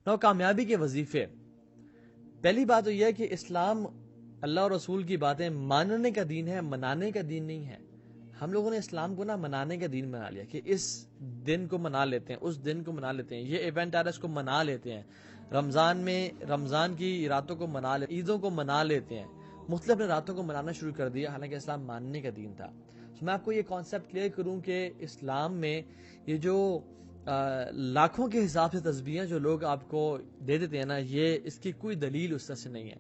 نو کامیابی کے وظیفے. پہلی بات تو یہ ہے کہ اسلام اللہ اور رسول کی باتیں ماننے کا دین ہے، منانے کا دین نہیں ہے. ہم لوگوں نے اسلام کو منانے کا دین بنا لیا کہ اس دن کو منا لیتے ہیں، اس دن کو منا لیتے ہیں، یہ ایونٹ آ رہا ہے اس کو منا لیتے ہیں، رمضان میں رمضان کی راتوں کو منا لیتے، عیدوں کو منا لیتے ہیں، مختلف راتوں کو منانا شروع کر دیا، حالانکہ اسلام ماننے کا دین تھا. میں آپ کو یہ کانسیپٹ کلیئر کروں کہ اسلام میں یہ جو لاکھوں کے حساب سے تسبیحیں جو لوگ آپ کو دے دیتے ہیں نا، یہ اس کی کوئی دلیل اس طرح سے نہیں ہے.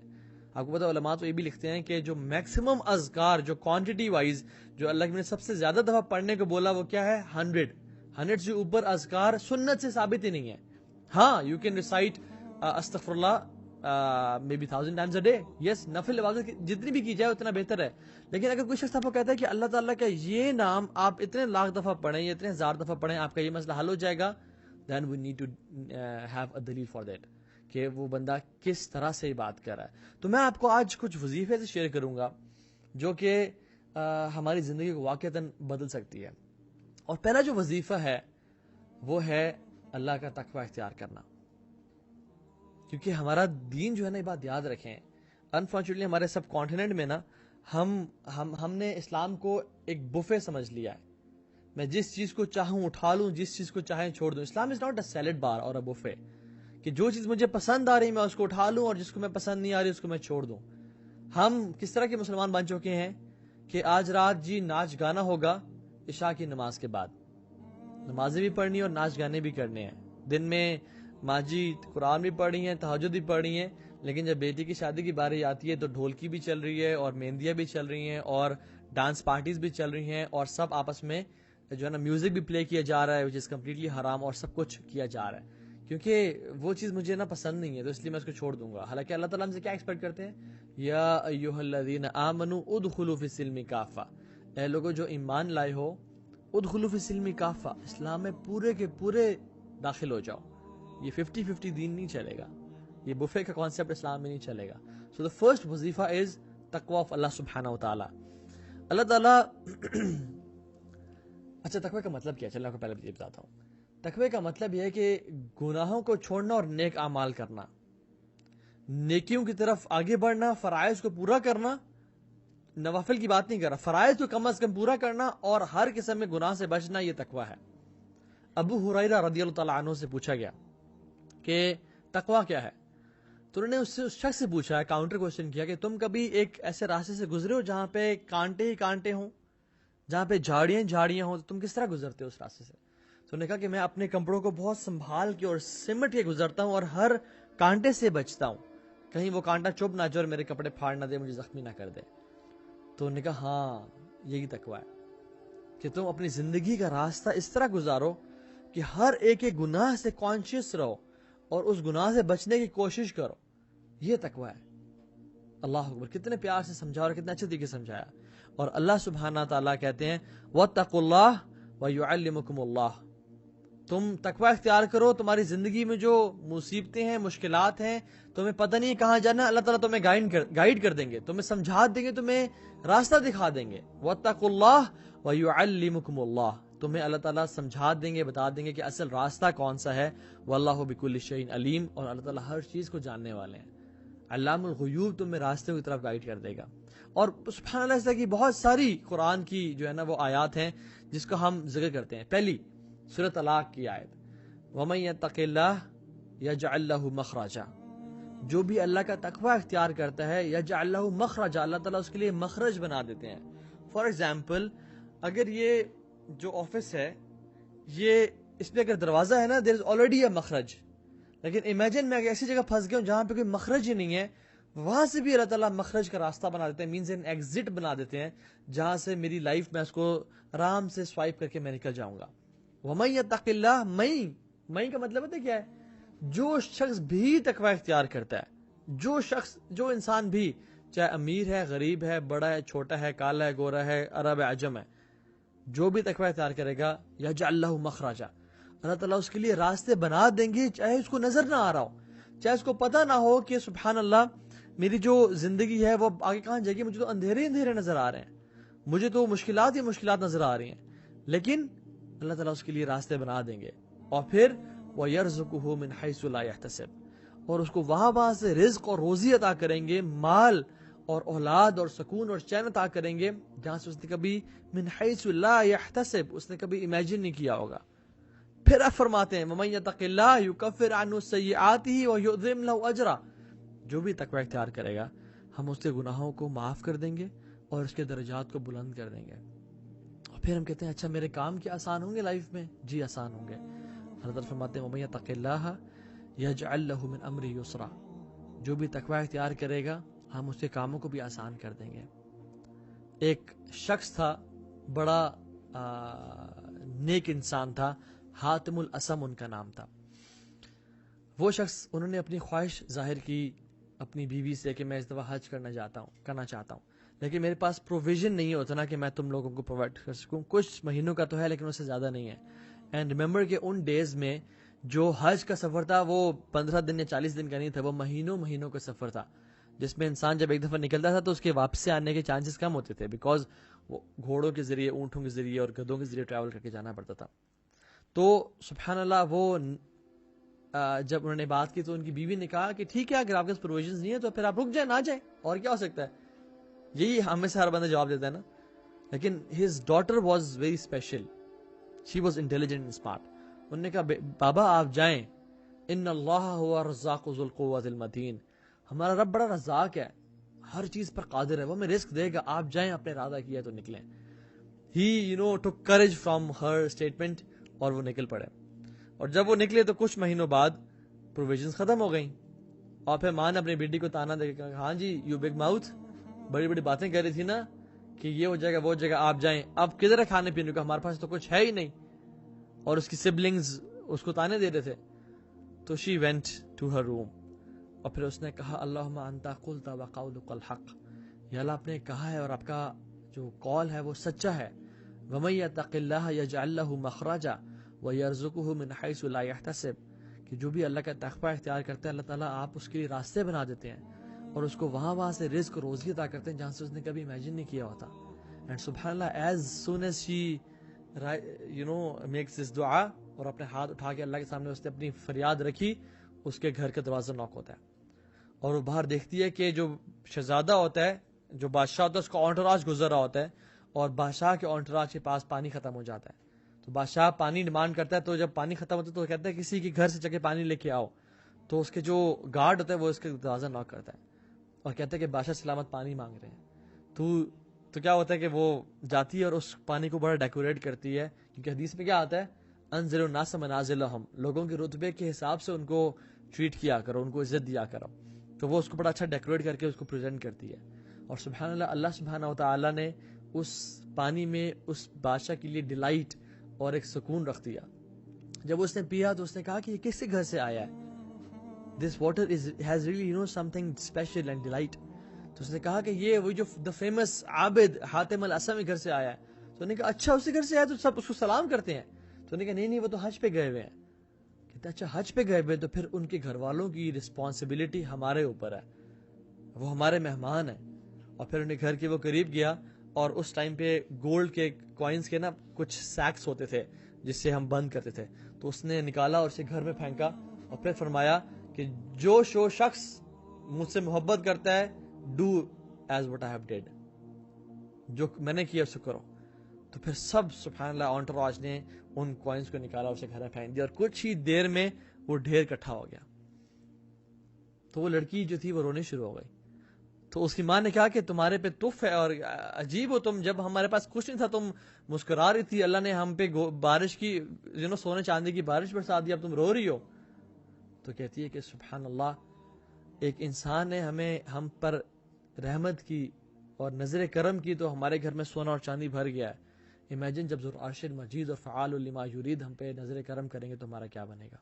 آپ کو پتا علماء تو یہ بھی لکھتے ہیں کہ جو میکسیمم اذکار جو کوانٹٹی وائز جو اللہ نے سب سے زیادہ دفعہ پڑھنے کو بولا وہ کیا ہے؟ 100 سے اوپر اذکار سنت سے ثابت ہی نہیں ہے. ہاں یو کین ریسائٹ استغفر اللہ maybe 1000 times a day. Yes نفل عبادت جتنی بھی کی جائے اتنا بہتر ہے. لیکن اگر کوئی شخص آپ کو کہتا ہے کہ اللہ تعالیٰ کا یہ نام آپ اتنے لاکھ دفعہ پڑھیں یا اتنے ہزار دفعہ پڑھیں آپ کا یہ مسئلہ حل ہو جائے گا, then we need to have a دلیل for that کہ وہ بندہ کس طرح سے بات کر رہا ہے. تو میں آپ کو آج کچھ وظیفے سے شیئر کروں گا جو کہ ہماری زندگی کو واقعتاً بدل سکتی ہے. اور پہلا جو وظیفہ ہے وہ ہے اللہ کا تقوی اختیار کرنا. کیونکہ ہمارا دین جو ہے نا, یہ بات یاد رکھیں, انفارچونیٹلی ہمارے سب کانٹیننٹ میں نا ہم نے اسلام کو ایک بفے سمجھ لیا ہے. میں جس چیز کو چاہوں اٹھا لوں, جس چیز کو چاہیں چھوڑ دوں. اسلام از ناٹ اے سیلڈ بار اور اے بفے کہ جو چیز مجھے پسند آ رہی میں اس کو اٹھا لوں اور جس کو میں پسند نہیں آ رہی اس کو میں چھوڑ دوں. ہم کس طرح کے مسلمان بن چکے ہیں کہ آج رات جی ناچ گانا ہوگا عشاء کی نماز کے بعد, نمازیں بھی پڑھنی اور ناچ گانے بھی کرنے ہیں. دن میں ماں جی قرآن بھی پڑھ رہی ہیں, تہجد بھی پڑھ رہی ہیں, لیکن جب بیٹی کی شادی کی باری آتی ہے تو ڈھولکی بھی چل رہی ہے اور مہندیاں بھی چل رہی ہیں اور ڈانس پارٹیز بھی چل رہی ہیں اور سب آپس میں جو ہے نا میوزک بھی پلے کیا جا رہا ہے, وچ از کمپلیٹلی حرام, اور سب کچھ کیا جا رہا ہے کیونکہ وہ چیز مجھے نا پسند نہیں ہے, تو اس لیے میں اس کو چھوڑ دوں گا. حالانکہ اللہ تعالیٰ ہم سے کیا ایکسپیکٹ کرتے ہیں, یا ایھا الذین آمنوا ادخلوا فی السلم کافہ, اے لوگوں جو ایمان لائے ہو, ادخلوا فی السلم کافہ, اسلام میں پورے کے پورے داخل ہو جاؤ. یہ 50-50 دین نہیں چلے گا, یہ بفے کا کانسیپٹ اسلام میں نہیں چلے گا. سو دا فرسٹ وظیفہ از تقوی آف اللہ سبحانہ و تعالی. اللہ تعالیٰ اچھا تقوی کا مطلب کیا ہے, چلو آپ کو پہلے یہ بتاتا ہوں. تقوی کا مطلب یہ ہے کہ گناہوں کو چھوڑنا اور نیک اعمال کرنا, نیکیوں کی طرف آگے بڑھنا, فرائض کو پورا کرنا. نوافل کی بات نہیں کر رہا, فرائض کو کم از کم پورا کرنا اور ہر قسم میں گناہ سے بچنا, یہ تقوی ہے. ابو ہریرہ رضی اللہ تعالیٰ عنہ سے پوچھا گیا کہ تقوی کیا ہے, تو انہوں نے اس شخص سے پوچھا, کاؤنٹر کوشچن کیا کہ تم کبھی ایک ایسے راستے سے گزرے ہو جہاں پہ کانٹے ہی کانٹے ہوں, جہاں پہ جھاڑیاں جھاڑیاں ہوں, تو تم کس طرح گزرتے ہو اس راستے سے؟ تو انہوں نے کہا کہ میں اپنے کپڑوں کو بہت سنبھال کے اور سمٹ کے گزرتا ہوں اور ہر کانٹے سے بچتا ہوں, کہیں وہ کانٹا چبھ نہ جائے اور میرے کپڑے پھاڑ نہ دے, مجھے زخمی نہ کر دے. تو انہوں نے کہا ہاں یہی تقوی ہے کہ تم اپنی زندگی کا راستہ اس طرح گزارو کہ ہر ایک گناہ سے کانشیس رہو اور اس گناہ سے بچنے کی کوشش کرو. یہ تقوی ہے. اللہ اکبر, کتنے پیار سے سمجھا اور کتنے اچھے طریقے سے سمجھایا. اور اللہ سبحانہ تعالیٰ کہتے ہیں واتقوا اللہ ویعلمکم اللہ, تم تقوی اختیار کرو, تمہاری زندگی میں جو مصیبتیں ہیں, مشکلات ہیں, تمہیں پتہ نہیں کہاں جانا, اللہ تعالیٰ تمہیں گائیڈ کر دیں گے, تمہیں سمجھا دیں گے, تمہیں راستہ دکھا دیں گے. واتقوا اللہ ویعلمکم اللہ, تمہیں اللہ تعالیٰ سمجھا دیں گے, بتا دیں گے کہ اصل راستہ کون سا ہے. واللہ بکل شیء علیم, اور اللہ تعالیٰ ہر چیز کو جاننے والے ہیں. علام الغیوب تمہیں راستے کی طرف گائیڈ کر دے گا. اور سبحان اللہ, اس طرح کی بہت ساری قرآن کی جو ہے نا وہ آیات ہیں جس کو ہم ذکر کرتے ہیں. پہلی سورۃ طلاق کی آیت, وَمَن يَتَّقِ اللَّهَ يَجْعَل لَّهُ مَخْرَجًا, جو بھی اللہ کا تقوی اختیار کرتا ہے, يَجْعَل لَّهُ مَخْرَجًا, اللہ تعالیٰ اس کے لیے مخرج بنا دیتے ہیں. فار ایگزامپل, اگر یہ جو آفس ہے, یہ اس پہ اگر دروازہ ہے نا, دیر از آلریڈی اے مخرج, لیکن امیجن میں اگر ایسی جگہ پھنس گیا ہوں جہاں پہ کوئی مخرج ہی نہیں ہے, وہاں سے بھی اللہ تعالیٰ مخرج کا راستہ بنا دیتے ہیں, مینز این ایگزٹ بنا دیتے ہیں جہاں سے میری لائف میں اس کو آرام سے سوائپ کر کے میں نکل جاؤں گا. وَمَن يَتَّقِ اللَّهَ, مَن کا مطلب ہے کیا ہے, جو شخص بھی تقوی اختیار کرتا ہے, جو انسان بھی, چاہے امیر ہے, غریب ہے, بڑا ہے, چھوٹا ہے, کالا ہے, گورا ہے, عرب ہے, عجم ہے, جو بھی تقوی اختیار کرے گا, یجعل لہ مخرجا, اللہ تعالیٰ اس کے لیے راستے بنا دیں گے, چاہے اس کو نظر نہ آ رہا ہو, چاہے اس کو پتہ نہ ہو کہ سبحان اللہ میری جو زندگی ہے وہ آگے کہاں جائے گی, مجھے تو اندھیرے اندھیرے نظر آ رہے ہیں, مجھے تو مشکلات ہی مشکلات نظر آ رہی ہیں, لیکن اللہ تعالیٰ اس کے لیے راستے بنا دیں گے. اور پھر وَيَرْزُقُهُ مِنْ حَيْثُ لَا يَحْتَسِبُ, اور اس کو وہاں سے رزق اور روزی عطا کریں گے, مال اور اولاد اور سکون اور چین عطا کریں گے جہاں سے اس نے کبھی من حیث لا یحتسب, اس نے کبھی امیجن نہیں کیا ہوگا. پھر آپ فرماتے ہیں وَمَن يَتَقِ اللَّهَ يُكَفِّرْ عَنْهُ سَيِّئَاتِهِ وَيُعْظِمْ لَهُ أَجْرًا, جو بھی تقوی اختیار کرے گا ہم اس کے گناہوں کو معاف کر دیں گے اور اس کے درجات کو بلند کر دیں گے. اور پھر ہم کہتے ہیں اچھا میرے کام کیا آسان ہوں گے لائف میں؟ جی آسان ہوں گے. اللہ تعالیٰ فرماتے ہیں وَمَن يَتَقِ اللَّهَ يَجْعَلْ لَهُ مِنْ أَمْرِهِ يُسْرًا, جو بھی تقوی اختیار کرے گا ہم اس کے کاموں کو بھی آسان کر دیں گے. ایک شخص تھا, بڑا نیک انسان تھا, حاتم الاسم ان کا نام تھا. وہ شخص, انہوں نے اپنی خواہش ظاہر کی اپنی بیوی سے کہ میں اس دفعہ حج کرنا چاہتا ہوں, لیکن میرے پاس پروویژن نہیں ہوتا نا کہ میں تم لوگوں کو پرووائڈ کر سکوں. کچھ مہینوں کا تو ہے لیکن اس سے زیادہ نہیں ہے. اینڈ ریمبر کہ ان ڈیز میں جو حج کا سفر تھا وہ 15 دن یا 40 دن کا نہیں تھا, وہ مہینوں کا سفر تھا, جس میں انسان جب ایک دفعہ نکلتا تھا تو اس کے واپس آنے کے چانسز کم ہوتے تھے, بیکاز وہ گھوڑوں کے ذریعے, اونٹوں کے ذریعے اور گدھوں کے ذریعے ٹریول کر کے جانا پڑتا تھا. تو سبحان اللہ, وہ جب انہوں نے بات کی تو ان کی بیوی نے کہا کہ ٹھیک ہے اگر آپ کے پاس پروویژنز نہیں ہے تو پھر آپ رک جائیں, نہ جائیں, اور کیا ہو سکتا ہے. یہی ہمیں سے ہر بندہ جواب دیتا ہے نا. لیکن his daughter was very special, she was intelligent and smart. انہوں نے کہا بابا آپ جائیں, ان اللہ هو الرزاق ذو القوۃ المتین, ہمارا رب بڑا رزاق ہے, ہر چیز پر قادر ہے, وہ ہمیں رزق دے گا, آپ جائیں, اپنے ارادہ کیا تو نکلیں. He took courage from her statement اور وہ نکل پڑے. اور جب وہ نکلے تو کچھ مہینوں بعد پروویژنز ختم ہو گئیں, اور پھر ماں نے اپنی بیٹی کو تانا دے کے کہا ہاں جی یو بگ ماؤتھ, بڑی بڑی باتیں کر رہی تھی نا کہ یہ ہو جائے گا وہ ہو جائے گا, آپ جائیں, اب کدھر ہے کھانے پینے کا, ہمارے پاس تو کچھ ہے ہی نہیں. اور اس کی سبلنگز اس کو تانے دے رہے تھے. تو شی وینٹ ٹو ہر روم, اور پھر اس نے کہا اللہم انتا قلت وقولک الحق, یا اللہ آپ نے کہا ہے اور آپ کا جو قول ہے وہ سچا ہے. ومن یتق اللہ یجعل لہ مخرجا ویرزقہ من حیث لا یحتسب, کہ جو بھی اللہ کا تقوی اختیار کرتا ہے اللہ تعالیٰ آپ اس کے لیے راستے بنا دیتے ہیں اور اس کو وہاں سے رزق روزی عطا کرتے ہیں جہاں سے اس نے کبھی امیجن نہیں کیا ہوتا. اینڈ سبحان اللہ, as soon as she makes this دعا, اور اپنے ہاتھ اٹھا کے اللہ کے سامنے اس نے اپنی فریاد رکھی, اس کے گھر کا دروازہ نوک ہوتا ہے اور وہ باہر دیکھتی ہے کہ جو شہزادہ ہوتا ہے, جو بادشاہ ہوتا ہے, اس کا انٹوراج گزر رہا ہوتا ہے اور بادشاہ کے انٹوراج کے پاس پانی ختم ہو جاتا ہے. تو بادشاہ پانی ڈیمانڈ کرتا ہے, تو جب پانی ختم ہوتا ہے تو کہتا ہے کسی کے گھر سے جا کے پانی لے کے آؤ. تو اس کے جو گارڈ ہوتا ہے وہ اس کے دروازہ نوک کرتا ہے اور کہتا ہے کہ بادشاہ سلامت پانی مانگ رہے ہیں. تو کیا ہوتا ہے کہ وہ جاتی ہے اور اس پانی کو بڑا ڈیکوریٹ کرتی ہے, کیونکہ حدیث میں کیا آتا ہے انزلوا الناس منازلہم, لوگوں کے رتبے کے حساب سے ان کو ٹریٹ کیا کرو, ان کو عزت دیا کرو. تو وہ اس کو بڑا اچھا ڈیکوریٹ کر کے اس کو پریزنٹ کرتی ہے. اور سبحان اللہ, اللہ سبحانہ و تعالیٰ نے اس پانی میں اس بادشاہ کے لیے ڈیلائٹ اور ایک سکون رکھ دیا. جب اس نے پیا تو اس نے کہا کہ یہ کس کے گھر سے آیا ہے, this water has really something special and delight. تو اس نے کہا کہ یہ وہی جو دا فیمس عابد حاتم الاسم گھر سے آیا ہے. تو انہوں نے کہا اچھا اسی گھر سے آیا, تو سب اس کو سلام کرتے ہیں. تو انہوں نے کہا نہیں وہ تو حج پہ گئے ہوئے ہیں. کہتے اچھا حج پہ گئے ہوئے, تو پھر ان کے گھر والوں کی رسپانسبلٹی ہمارے اوپر ہے, وہ ہمارے مہمان ہیں. اور پھر انہیں گھر کے وہ قریب گیا, اور اس ٹائم پہ گولڈ کے کوائنس کے نا کچھ سیکس ہوتے تھے جس سے ہم بند کرتے تھے, تو اس نے نکالا اور اسے گھر میں پھینکا, اور پھر فرمایا کہ جو شخص مجھ سے محبت کرتا ہے do as what I have did, جو میں نے کیا اسے کرو. تو پھر سب سبحان اللہ انٹوراج نے ان کوائنس کو نکالا, اسے گھر میں پھینک دیا, اور کچھ ہی دیر میں وہ ڈھیر اکٹھا ہو گیا. تو وہ لڑکی جو تھی وہ رونے شروع ہو گئی. تو اس کی ماں نے کہا کہ تمہارے پہ تف ہے اور عجیب ہو تم, جب ہمارے پاس کچھ نہیں تھا تم مسکرا رہی تھی, اللہ نے ہم پہ بارش کی سونے چاندی کی بارش برسا دی, اب تم رو رہی ہو. تو کہتی ہے کہ سبحان اللہ, ایک انسان نے ہم پر رحمت کی اور نظر کرم کی تو ہمارے گھر میں سونا اور چاندی بھر گیا ہے. امیجن جب ذو العرش المجید اور فعال لما یرید ہم پہ نظر کرم کریں گے تو ہمارا کیا بنے گا.